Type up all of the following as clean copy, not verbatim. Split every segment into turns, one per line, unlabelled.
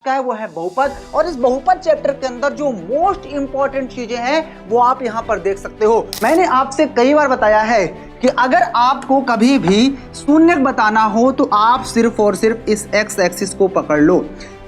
का है वो है बहुपद। और इस बहुपद चैप्टर के अंदर जो मोस्ट इंपॉर्टेंट चीजें हैं वो आप यहां पर देख सकते हो। मैंने आपसे कई बार बताया है कि अगर आपको कभी भी शून्यक बताना हो तो आप सिर्फ और सिर्फ इस एक्स एक्सिस को पकड़ लो।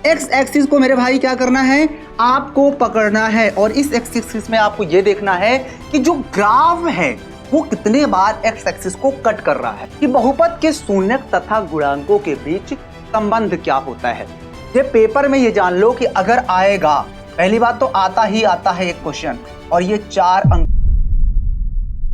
एक्स एक्सिस को मेरे भाई क्या करना है, आपको पकड़ना है और इस एक्स एक्सिस में आपको ये देखना है कि जो ग्राफ है वो कितने बार एक्स एक्सिस को कट कर रहा है, कि बहुपद के शून्यक तथा गुणांकों के बीच संबंध क्या होता है। ये पेपर में ये जान लो कि अगर आएगा, पहली बात तो आता ही आता है एक क्वेश्चन, और ये 4 अंक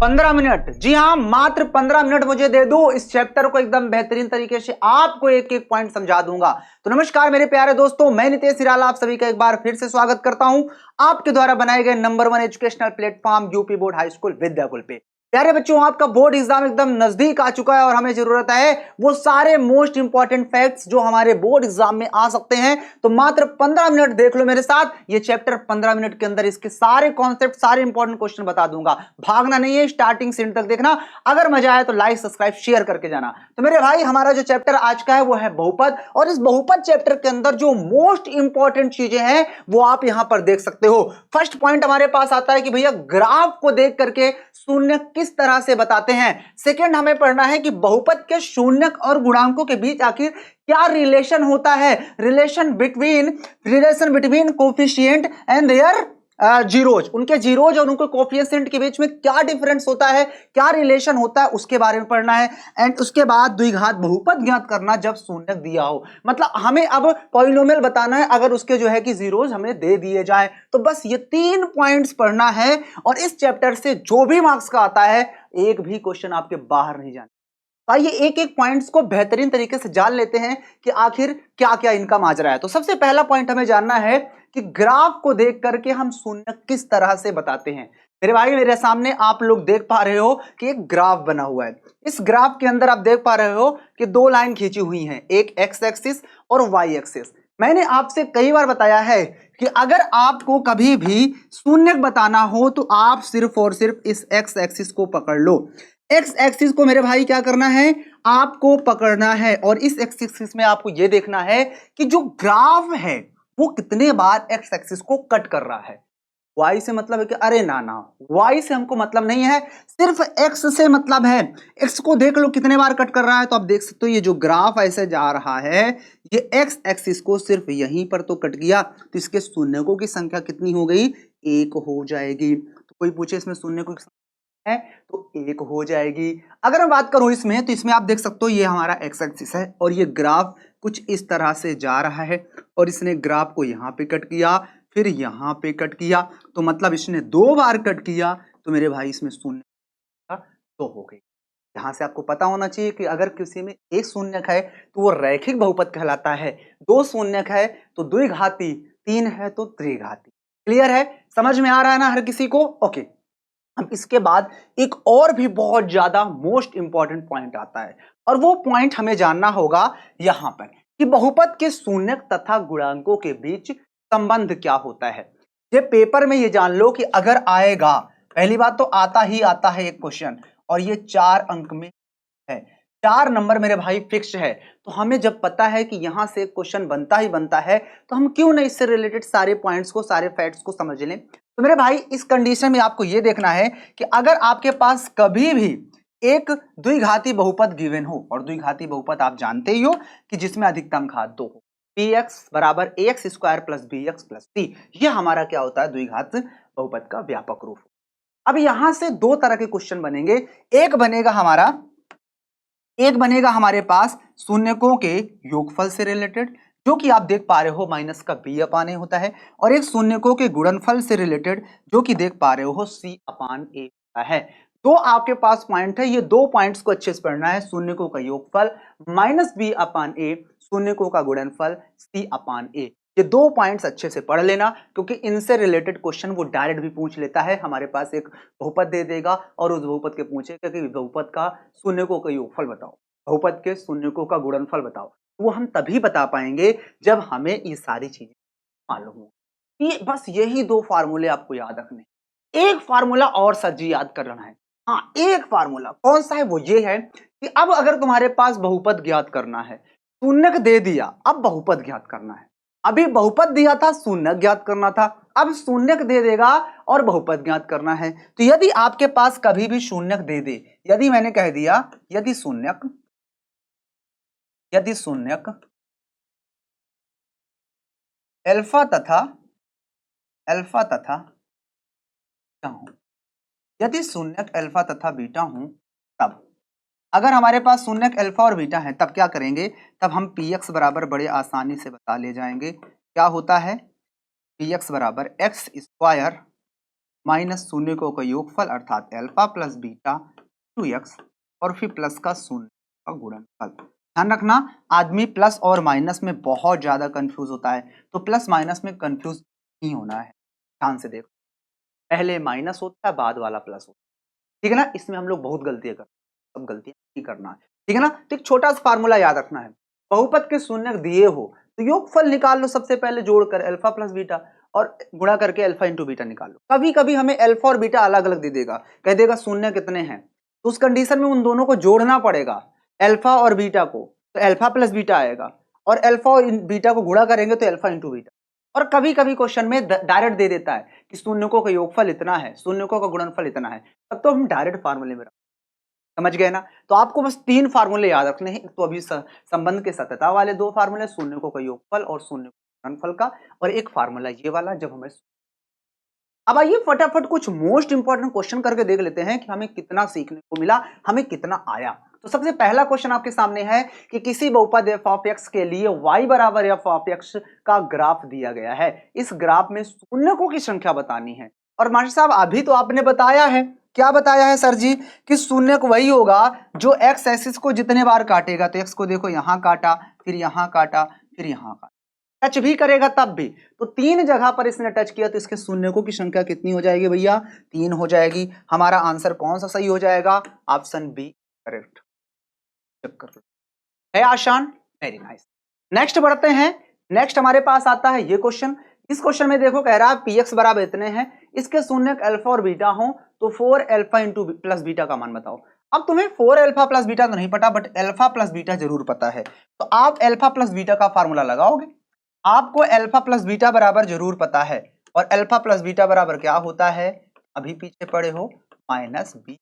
15 मिनट, जी हाँ मात्र 15 मिनट मुझे दे दो, इस चैप्टर को एकदम बेहतरीन तरीके से आपको एक एक पॉइंट समझा दूंगा। तो नमस्कार मेरे प्यारे दोस्तों, मैं नितेश हिराला आप सभी का एक बार फिर से स्वागत करता हूं आपके द्वारा बनाए गए number 1 educational platform UP board high school Vidyakul पे। प्यारे बच्चों, आपका बोर्ड एग्जाम एकदम नजदीक आ चुका है और हमें जरूरत है वो सारे मोस्ट इंपॉर्टेंट फैक्ट्स जो हमारे बोर्ड एग्जाम में आ सकते हैं। तो मात्र 15 मिनट देख लो मेरे साथ, ये चैप्टर 15 मिनट के अंदर इसके सारे कॉन्सेप्ट, सारे इंपॉर्टेंट क्वेश्चन बता दूंगा। भागना नहीं है, स्टार्टिंग से एंड तक देखना। अगर मजा आए तो लाइक सब्सक्राइब शेयर करके जाना। तो मेरे भाई, हमारा जो चैप्टर आज का है वो है बहुपद, और इस बहुपद चैप्टर के अंदर जो मोस्ट इंपॉर्टेंट चीजें हैं वो आप यहां पर देख सकते हो। फर्स्ट पॉइंट हमारे पास आता है कि भैया ग्राफ को देख करके शून्य किस तरह से बताते हैं। सेकंड हमें पढ़ना है कि बहुपद के शून्यक और गुणांकों के बीच आखिर क्या रिलेशन होता है, relation between coefficient and their zeros, उनके जीरोज और उनके कोफिशिएंट के बीच में क्या डिफरेंस होता है, क्या रिलेशन होता है, उसके बारे में पढ़ना है। एंड उसके बाद द्विघात बहुपद ज्ञात करना जब शून्यक दिया हो, मतलब हमें अब पॉलिनोमियल बताना है अगर उसके जो है कि जीरोज हमें दे दिए जाए। तो बस ये 3 पॉइंट्स पढ़ना है और इस चैप्टर से जो भी मार्क्स का आता है एक भी क्वेश्चन आपके बाहर नहीं जाने। आइए एक एक पॉइंट्स को बेहतरीन तरीके से जान लेते हैं कि आखिर क्या क्या इनका माजरा है। तो सबसे पहला पॉइंट हमें जानना है कि ग्राफ को देख करके हम शून्य किस तरह से बताते हैं। मेरे भाई, मेरे सामने आप लोग देख पा रहे हो कि एक ग्राफ बना हुआ है। इस ग्राफ के अंदर आप देख पा रहे हो कि 2 लाइन खींची हुई हैं, एक एक्स एक्सिस और वाई एक्सिस। मैंने आपसे कई बार बताया है कि अगर आपको कभी भी शून्यक बताना हो तो आप सिर्फ और सिर्फ इस एक्स एक्सिस को पकड़ लो। एक्स एक्सिस को मेरे भाई क्या करना है, आपको पकड़ना है और इस एक्स एक्सिस में आपको यह देखना है कि जो ग्राफ है वो कितने बार एक्स एक्सिस को कट कर रहा है। वाई से मतलब है कि अरे ना, वाई से हमको मतलब नहीं है, सिर्फ एक्स से मतलब है। एक्स को देख लो कितने बार कट कर रहा है। तो आप देख सकते हो ये जो ग्राफ ऐसे जा रहा है, ये एक्स एक्सिस को सिर्फ यहीं पर तो कट गया, तो इसके शून्यकों की संख्या कितनी हो गई, 1 हो जाएगी। तो कोई पूछे इसमें शून्यकों की है तो 1 हो जाएगी। अगर मैं बात करूं इसमें, तो इसमें आप देख सकते हो ये हमारा एक्स एक्सिस है और ये ग्राफ कुछ इस तरह से जा रहा है और इसने ग्राफ को यहाँ पे कट किया, फिर यहाँ पे कट किया, तो मतलब इसने 2 बार कट किया। तो मेरे भाई इसमें शून्य 2 हो गई। यहाँ से आपको पता होना चाहिए कि अगर किसी में एक शून्यक है तो वो रैखिक बहुपद कहलाता है, 2 शून्यक है तो द्विघाती, 3 है तो त्रिघाती। क्लियर है, समझ में आ रहा है ना हर किसी को? ओके। अब इसके बाद एक और भी बहुत ज्यादा मोस्ट इंपॉर्टेंट पॉइंट आता है, और वो पॉइंट हमें जानना होगा यहां पर कि बहुपद के शून्यक तथा गुणांकों के बीच संबंध क्या होता है। ये पेपर में ये जान लो कि अगर आएगा, पहली बात तो आता ही आता है एक क्वेश्चन, और ये 4 अंक में है, 4 नंबर मेरे भाई फिक्स है। तो हमें जब पता है कि यहां से क्वेश्चन बनता ही बनता है, तो हम क्यों नहीं इससे रिलेटेड सारे पॉइंट्स को, सारे फैक्ट्स को समझ लें। तो मेरे भाई, इस कंडीशन में आपको यह देखना है कि अगर आपके पास कभी भी एक द्विघाती बहुपद गिवन हो, और द्विघाती बहुपद आप जानते ही हो कि जिसमें अधिकतम घात 2 हो, px बराबर ax square plus bx plus c, यह हमारा क्या होता है, द्विघात बहुपद का व्यापक रूप। अब यहां से 2 तरह के क्वेश्चन बनेंगे। एक बनेगा हमारे पास शून्यकों के योगफल से रिलेटेड, जो कि आप देख पा रहे हो माइनस का b अपान ए होता है, और एक शून्यकों के गुणनफल से रिलेटेड, जो कि देख पा रहे हो c अपान ए होता है। तो आपके पास पॉइंट है, ये 2 पॉइंट्स को अच्छे से पढ़ना है। शून्यकों का योगफल माइनस b अपान ए, शून्यकों का गुणनफल c अपान ए। ये 2 पॉइंट्स अच्छे से पढ़ लेना, क्योंकि इनसे रिलेटेड क्वेश्चन वो डायरेक्ट भी पूछ लेता है। हमारे पास एक बहुपद दे देगा और उस बहुपद के पूछेगा कि बहुपद का शून्यकों का योगफल बताओ, बहुपद के शून्यकों का गुणनफल बताओ। वो हम तभी बता पाएंगे जब हमें ये सारी चीजें मालूम हो। ये बस यही 2 फार्मूले आपको याद रखने, एक फार्मूला और सज्जी याद करना है। हाँ, एक फार्मूला कौन सा है, वो ये है कि अब अगर तुम्हारे पास बहुपद ज्ञात करना है, शून्यक दे दिया, अब बहुपद ज्ञात करना है। अभी बहुपद दिया था, शून्यक ज्ञात करना था, अब शून्यक दे देगा और बहुपद ज्ञात करना है। तो यदि आपके पास कभी भी शून्यक दे दे, यदि मैंने कह दिया यदि शून्यक अल्फा तथा बीटा हूं, यदि शून्यक अल्फा तथा बीटा हूं, तब अगर हमारे पास शून्यक अल्फा और बीटा है तब क्या करेंगे, तब हम px बराबर बड़े आसानी से बता ले जाएंगे। क्या होता है, px बराबर एक्स स्क्वायर माइनस शून्यकों का योगफल अर्थात अल्फा प्लस बीटा 2x और फिर प्लस का शून्य का गुणनफल। ध्यान रखना, आदमी प्लस और माइनस में बहुत ज्यादा कंफ्यूज होता है, तो प्लस माइनस में कंफ्यूज नहीं होना है। ध्यान से देखो, पहले माइनस होता है बाद वाला प्लस होता है, ठीक है ना। इसमें हम लोग बहुत गलतियां करते हैं, सब गलतियां नहीं करना है, ठीक है ना। तो एक छोटा सा फार्मूला याद रखना है, बहुपद के शून्यक दिए हो तो योगफल निकाल लो, सबसे पहले जोड़कर अल्फा प्लस बीटा और गुणा करके अल्फा इंटू बीटा निकाल लो। कभी कभी हमें अल्फा और बीटा अलग अलग दे देगा, कह देगा शून्य कितने हैं, तो उस कंडीशन में उन दोनों को जोड़ना पड़ेगा, अल्फा और बीटा को, तो अल्फा प्लस बीटा आएगा, और अल्फा और बीटा को गुणा करेंगे तो अल्फा इंटू बीटा। और कभी कभी क्वेश्चन में डायरेक्ट दे देता है कि शून्यकों का योगफल इतना है, शून्यकों का गुणनफल इतना है, तब तो हम डायरेक्ट फार्मूले में, समझ गए ना। तो आपको बस 3 फार्मूले याद रखने हैं, तो अभी संबंध के सतता वाले 2 फार्मूले, शून्यकों का योगफल और शून्य गुणनफल का, और एक फार्मूला ये वाला जब हमें। अब आइए फटाफट कुछ मोस्ट इंपॉर्टेंट क्वेश्चन करके देख लेते हैं कि हमें कितना सीखने को मिला, हमें कितना आया। तो सबसे पहला क्वेश्चन आपके सामने है कि किसी बहुपद f ऑफ x के लिए y बराबर f ऑफ x का ग्राफ दिया गया है, इस ग्राफ में शून्यकों की संख्या बतानी है। और मास्टर साहब अभी तो आपने बताया है, क्या बताया है सर जी, कि शून्यक वही होगा जो x एक्सिस को जितने बार काटेगा, तो x को देखो यहां काटा, फिर यहां काटा, फिर यहां काटा, टच भी करेगा तब भी, तो 3 जगह पर इसने टच किया, तो इसके शून्यकों की संख्या कितनी हो जाएगी भैया, 3 हो जाएगी। हमारा आंसर कौन सा सही हो जाएगा, ऑप्शन बी करेक्ट। है आसान, वेरी नाइस। नेक्स्ट बढ़ते हैं, नेक्स्ट हमारे पास आता है ये क्वेश्चन। इस क्वेश्चन में देखो कह रहा है px बराबर इतने हैं, इसके शून्यक अल्फा और बीटा हो, तो 4 अल्फा इंटू प्लस बीटा का मान बताओ। अब तुम्हें 4 अल्फा प्लस बीटा तो नहीं पता, बट अल्फा प्लस बीटा जरूर पता है, तो आप अल्फा प्लस बीटा का फार्मूला लगाओगे। आपको अल्फा प्लस बीटा बराबर जरूर पता है, और अल्फा प्लस बीटा बराबर क्या होता है, अभी पीछे पड़े हो, माइनस बी।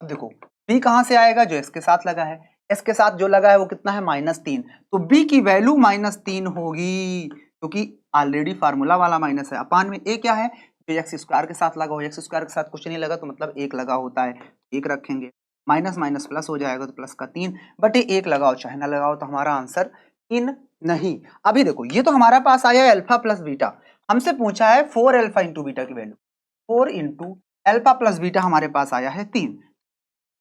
अब देखो बी कहां से आएगा, जो इसके साथ लगा है, इसके साथ जो लगा है वो कितना है, -3, तो बी की वैल्यू -3 होगी, क्योंकि ऑलरेडी फार्मूला वाला माइनस है। अपान में ए क्या है, जो एक्स स्क्वायर के साथ लगा हो, एक्स स्क्वायर के साथ कुछ नहीं लगा तो मतलब 1 लगा होता है, 1 रखेंगे, माइनस माइनस प्लस हो जाएगा तो प्लस का 3, बट 1 लगाओ चाहे ना लगाओ, तो हमारा आंसर 3 नहीं। अभी देखो ये तो हमारा पास आया है अल्फा प्लस बीटा, हमसे पूछा है 4 अल्फा इंटू बीटा की value, 4 into alpha plus beta हमारे पास आया है 3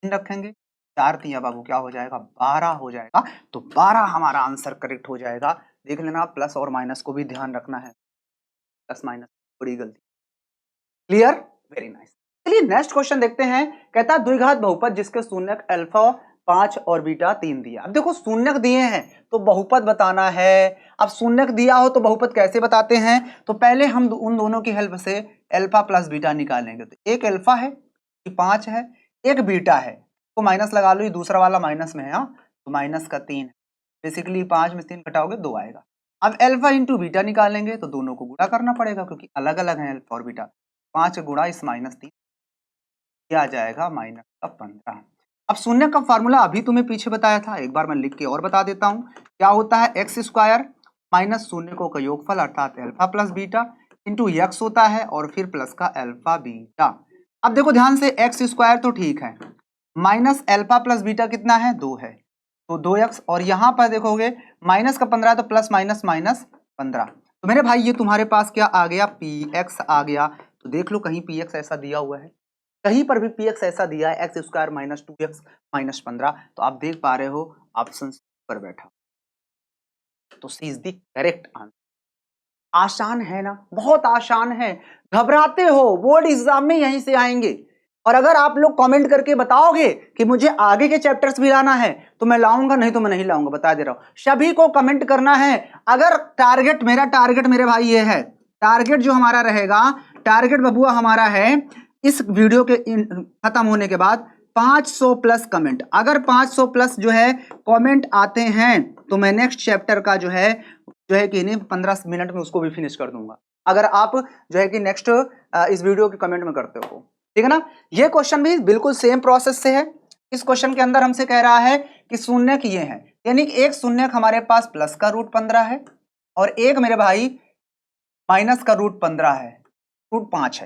रखेंगे, 4 तिया बाबू क्या हो जाएगा, 12 हो जाएगा, तो 12 हमारा आंसर करेक्ट हो जाएगा। देख लेना, प्लस और माइनस को भी ध्यान रखना है, प्लस माइनस बड़ी गलती। Clear, very nice. चलिए नेक्स्ट क्वेश्चन देखते हैं। कहता है द्विघात बहुपद जिसके शून्यक अल्फा 5 और बीटा 3 दिया। अब देखो शून्यक दिए हैं तो बहुपद बताना है। अब शून्यक दिया हो तो बहुपद कैसे बताते हैं, तो पहले हम उन दोनों की हेल्प से अल्फा प्लस बीटा निकालेंगे। तो एक अल्फा है, 5 है, एक बीटा है, तो माइनस लगा लो, ये दूसरा वाला माइनस में है, तो माइनस का 3, बेसिकली 5 में 3 घटाओगे 2 आएगा। अब अल्फा इंटू बीटा निकालेंगे तो दोनों को गुणा करना पड़ेगा, क्योंकि अलग अलग है अल्फा और बीटा। 5 गुणा इस -3, आ जाएगा माइनस का 15। अब शून्य का फार्मूला अभी तुम्हें पीछे बताया था, एक बार मैं लिख के और बता देता हूं। क्या होता है, एक्स स्क्वायर माइनस शून्यकों का योगफल अर्थात alpha plus beta into x होता है, और फिर प्लस का अल्फा बीटा। अब देखो ध्यान से, एक्स स्क्वायर तो ठीक है, माइनस अल्फा प्लस बीटा कितना है, 2 है, तो 2x, और यहां पर देखोगे माइनस का 15 तो प्लस माइनस माइनस 15। तो मेरे भाई ये तुम्हारे पास क्या आ गया, px आ गया। तो देख लो कहीं px ऐसा दिया हुआ है, कहीं पर भी px ऐसा दिया है, x square minus 2x minus 15, तो आप देख पा रहे हो ऑप्शन पर बैठा, तो सी इज द करेक्ट आंसर। आसान है ना, बहुत आसान है, घबराते हो, बोर्ड एग्जाम में यहीं से आएंगे। और अगर आप लोग कमेंट करके बताओगे कि मुझे आगे के चैप्टर्स भी लाना है तो मैं लाऊंगा, नहीं तो मैं नहीं लाऊंगा, बता दे रहा हूं। सभी को कमेंट करना है। अगर टारगेट, मेरा टारगेट मेरे भाई ये है, टारगेट जो हमारा रहेगा, टारगेट बबुआ हमारा है इस वीडियो के खत्म होने के बाद 500 प्लस कमेंट। अगर 500 प्लस जो है कमेंट आते हैं तो मैं नेक्स्ट चैप्टर का जो है जो है कि इन्हीं 15 मिनट में उसको भी फिनिश कर दूंगा, अगर आप जो है कि नेक्स्ट इस वीडियो के कमेंट में करते हो, ठीक है ना। ये क्वेश्चन भी बिल्कुल सेम प्रोसेस से है। इस क्वेश्चन के अंदर हमसे कह रहा है कि शून्यक ये है, यानी कि एक शून्यक हमारे पास प्लस का रूट 15 है और एक मेरे भाई माइनस का रूट 15 है, रूट 5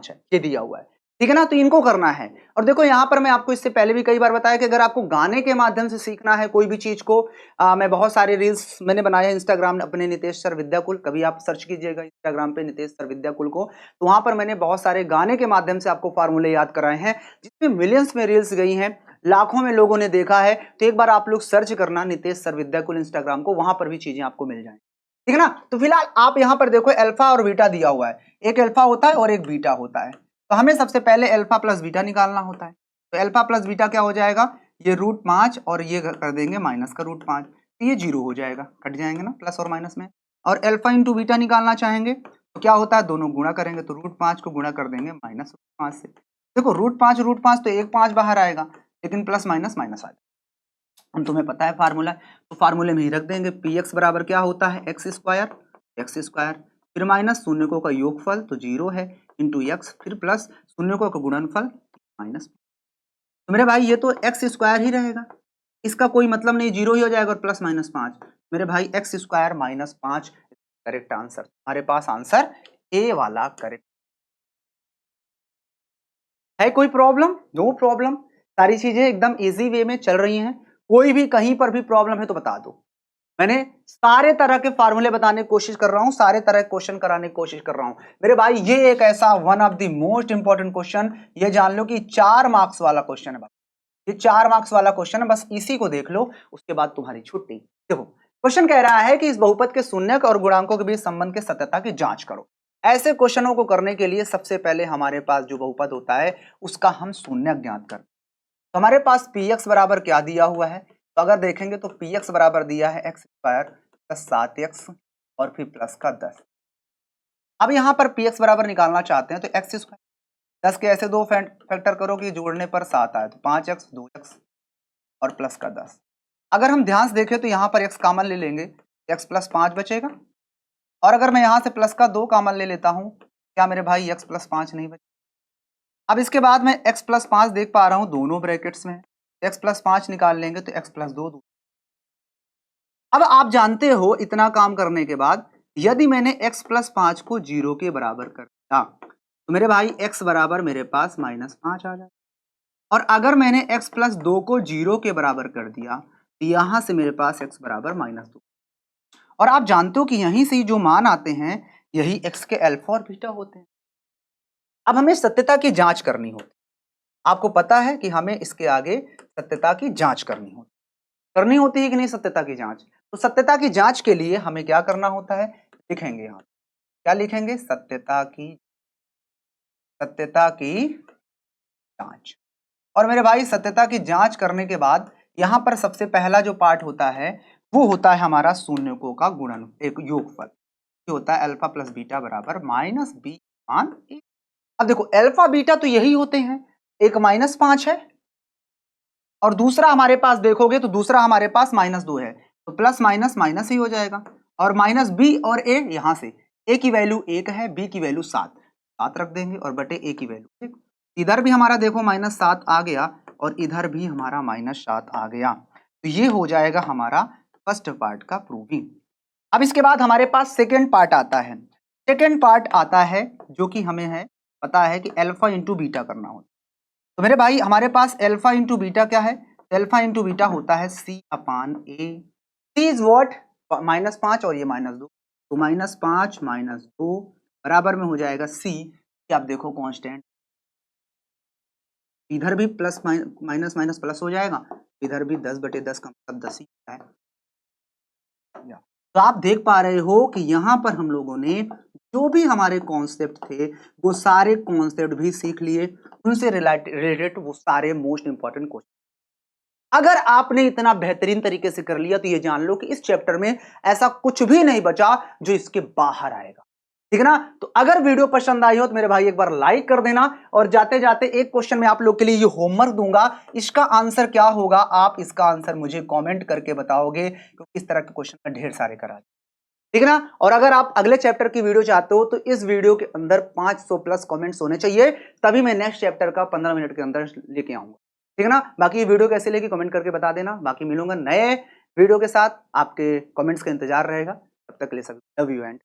है, ये दिया हुआ है, ठीक है ना। तो इनको करना है। और देखो यहाँ पर मैं आपको इससे पहले भी कई बार बताया कि अगर आपको गाने के माध्यम से सीखना है कोई भी चीज को, मैं बहुत सारे रील्स मैंने बनाए हैं इंस्टाग्राम अपने नितेश सर विद्याकुल, कभी आप सर्च कीजिएगा इंस्टाग्राम पे नितेश सर विद्याकुल को, तो वहां पर मैंने बहुत सारे गाने के माध्यम से आपको फार्मूले याद कराए हैं, जिसमें मिलियंस में रील्स गई हैं, लाखों में लोगों ने देखा है। तो एक बार आप लोग सर्च करना नितेश सर विद्याकुल इंस्टाग्राम को, वहां पर भी चीजें आपको मिल जाएंगी, ठीक है ना। तो फिलहाल आप यहां पर देखो अल्फा और बीटा दिया हुआ है, एक अल्फा होता है और एक बीटा होता है। तो हमें सबसे पहले अल्फा प्लस बीटा निकालना होता है। तो अल्फा प्लस बीटा क्या हो जाएगा, ये रूट 5 और ये कर देंगे माइनस का रूट 5, तो ये 0 हो जाएगा, कट जाएंगे ना प्लस और माइनस में। और अल्फा इंटू बीटा निकालना चाहेंगे तो क्या होता है, दोनों गुणा करेंगे, तो रूट 5 को गुणा कर देंगे माइनस 5 से। देखो रूट 5 तो एक 5 बाहर आएगा, लेकिन प्लस माइनस माइनस आ जाएगा। हम तुम्हें पता है फार्मूला, तो फार्मूले में ही रख देंगे, पी एक्स बराबर क्या होता है एक्स स्क्वायर, फिर माइनस शून्यकों का योगफल तो 0 है इंटू एक्स, फिर प्लस शून्यकों का गुणनफल माइनस। तो मेरे भाई ये तो एक्स स्क्वायर ही रहेगा, इसका कोई मतलब नहीं, 0 ही हो जाएगा, और प्लस माइनस 5 मेरे भाई x square minus 5 correct answer. हमारे पास आंसर ए वाला करेक्ट है। कोई प्रॉब्लम? नो प्रॉब्लम, सारी चीजें एकदम इजी वे में चल रही हैं। कोई भी कहीं पर भी प्रॉब्लम है तो बता दो, मैंने सारे तरह के फार्मूले बताने की कोशिश कर रहा हूं, सारे तरह के क्वेश्चन कराने की कोशिश कर रहा हूं मेरे भाई। ये एक ऐसा one of the most important question, ये जान लो कि 4 मार्क्स वाला क्वेश्चन है, ये 4 मार्क्स वाला क्वेश्चन है, बस इसी को देख लो, उसके बाद तुम्हारी छुट्टी। देखो क्वेश्चन कह रहा है कि इस बहुपद के शून्यक और गुणांकों के बीच संबंध के सत्यता की जांच करो। ऐसे क्वेश्चनों को करने के लिए सबसे पहले हमारे पास जो बहुपद होता है उसका हम शून्यक ज्ञात करते हैं। तो हमारे पास पी एक्स बराबर क्या दिया हुआ है, तो अगर देखेंगे तो पी एक्स बराबर दिया है एक्स स्क्वायर प्लस 7x और फिर प्लस का 10। अब यहां पर पी एक्स बराबर निकालना चाहते हैं तो एक्स स्क्वायर 10 के ऐसे दो फैक्टर करो कि जोड़ने पर 7 आए, तो 5x 2x और प्लस का 10। अगर हम ध्यान से देखें तो यहाँ पर x कॉमन ले लेंगे, x प्लस 5 बचेगा, और अगर मैं यहाँ से प्लस का 2 कॉमन ले लेता हूँ, क्या मेरे भाई x प्लस 5 नहीं बचेगा। अब इसके बाद मैं x प्लस 5 देख पा रहा हूँ दोनों ब्रैकेट्स में, x प्लस 5 निकाल लेंगे तो x प्लस 2। अब आप जानते हो इतना काम करने के बाद यदि मैंने x प्लस 5 को 0 के बराबर कर दिया तो मेरे भाई x बराबर मेरे पास -5 आ जाए, और अगर मैंने x प्लस 2 को 0 के बराबर कर दिया तो यहां से मेरे पास x बराबर -2, और आप जानते हो कि यहीं से जो मान आते हैं यही x के अल्फा और बीटा होते हैं। अब हमें सत्यता की जांच करनी होती, आपको पता है कि हमें इसके आगे सत्यता की जांच करनी होती है कि नहीं सत्यता की जांच। तो सत्यता की जांच के लिए हमें क्या करना होता है, लिखेंगे यहां, क्या लिखेंगे, सत्यता की जांच। और मेरे भाई सत्यता की जांच करने के बाद यहां पर सबसे पहला जो पार्ट होता है वो होता है हमारा शून्यकों का गुणन, एक योगफल, जो होता है अल्फा प्लस बीटा बराबर -b/a। अब देखो अल्फा बीटा तो यही होते हैं, एक -5 है और दूसरा हमारे पास देखोगे तो दूसरा हमारे पास -2 है, तो प्लस माइनस माइनस ही हो जाएगा, और माइनस बी और ए, यहां से ए की वैल्यू 1 है, बी की वैल्यू 7 रख देंगे और बटे ए की वैल्यू 1। इधर भी हमारा देखो -7 आ गया और इधर भी हमारा -7 आ गया, तो ये हो जाएगा हमारा फर्स्ट पार्ट का प्रूविंग। अब इसके बाद हमारे पास सेकेंड पार्ट आता है, सेकेंड पार्ट आता है जो कि हमें है पता है कि अल्फा इंटू बीटा करना होता है। तो मेरे भाई हमारे पास अल्फा इंटू बीटा क्या है, अल्फा इंटू बीटा होता है c/a। c इज व्हाट, -5 और ये -2, तो -5 -2 बराबर में हो जाएगा c, आप देखो कांस्टेंट, इधर भी प्लस माइनस माइनस प्लस हो जाएगा, इधर भी 10/10 का मतलब 10 ही है। तो आप देख पा रहे हो कि यहाँ पर हम लोगों ने जो भी हमारे कॉन्सेप्ट थे वो सारे कॉन्सेप्ट भी सीख लिए, उनसे रिलेटेड वो सारे मोस्ट इंपॉर्टेंट क्वेश्चन। अगर आपने इतना बेहतरीन तरीके से कर लिया तो ये जान लो कि इस चैप्टर में ऐसा कुछ भी नहीं बचा जो इसके बाहर आएगा, ठीक है ना। तो अगर वीडियो पसंद आई हो तो मेरे भाई एक बार लाइक कर देना, और जाते जाते एक क्वेश्चन मैं आप लोग के लिए ये होमवर्क दूंगा, इसका आंसर क्या होगा आप इसका आंसर मुझे कमेंट करके बताओगे, क्योंकि इस तरह के क्वेश्चन ढेर सारे करा ठीक है ना। और अगर आप अगले चैप्टर की वीडियो चाहते हो तो इस वीडियो के अंदर 500 प्लस कमेंट्स होने चाहिए, तभी मैं नेक्स्ट चैप्टर का 15 मिनट के अंदर लेके आऊंगा। ठीक है ना। बाकी ये वीडियो कैसे लगी कमेंट करके बता देना। बाकी मिलूंगा नए वीडियो के साथ, आपके कमेंट्स का इंतजार रहेगा। तब तक के लिए सब लव यू एंड